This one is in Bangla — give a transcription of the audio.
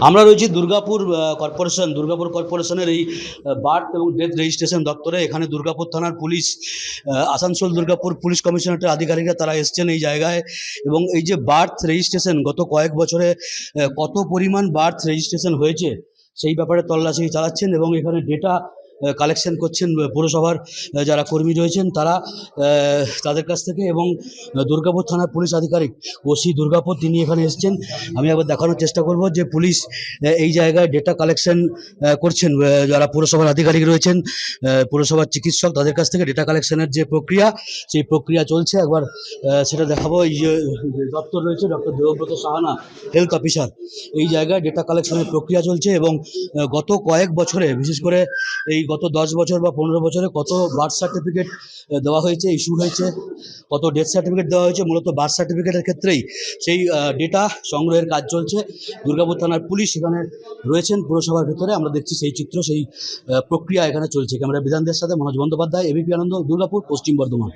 আমরা রয়েছি দুর্গাপুর কর্পোরেশনের এই বার্থ এবং ডেথ রেজিস্ট্রেশন দপ্তরে। এখানে দুর্গাপুর থানার পুলিশ, আসানসোল দুর্গাপুর পুলিশ কমিশনারেটের আধিকারিকরা তারা এসছেন এই জায়গায়। এবং এই যে বার্থ রেজিস্ট্রেশন, গত কয়েক বছরে কত পরিমাণ বার্থ রেজিস্ট্রেশন হয়েছে সেই ব্যাপারে তল্লাশি চালাচ্ছেন এবং এখানে ডেটা কালেকশন করছেন পুরসভার যারা কর্মী রয়েছেন তারা, তাদের কাছ থেকে। এবং দুর্গাপুর থানার পুলিশ আধিকারিক ওসি দুর্গাপুর তিনি এখানে এসছেন। আমি একবার দেখানোর চেষ্টা করব যে পুলিশ এই জায়গায় ডেটা কালেকশন করছেন। যারা পুরসভার আধিকারিক রয়েছেন, পুরসভার চিকিৎসক, তাদের কাছ থেকে ডেটা কালেকশনের যে প্রক্রিয়া, সেই প্রক্রিয়া চলছে। একবার সেটা দেখাবো। এই যে দপ্তর রয়েছে, doctor Debabrata Sahana, health officer, এই জায়গায় ডেটা কালেকশনের প্রক্রিয়া চলছে। এবং গত কয়েক বছরে, বিশেষ করে এই গত 10 বছর বা 15 বছরে কত বার্থ সার্টিফিকেট দেওয়া হয়েছে, ইস্যু হয়েছে, কত ডেথ সার্টিফিকেট দেওয়া হয়েছে, মূলত বার্থ সার্টিফিকেটের ক্ষেত্রেই সেই ডেটা সংগ্রহের কাজ চলছে। দুর্গাপুর থানার পুলিশ এখানে রয়েছেন পুরসভার ভেতরে। আমরা দেখছি সেই চিত্র, সেই প্রক্রিয়া এখানে চলছে। ক্যামেরা বিধানদের সাথে মনোজ বন্দ্যোপাধ্যায়, এবিপি আনন্দ, দুর্গাপুর, পশ্চিম বর্ধমান।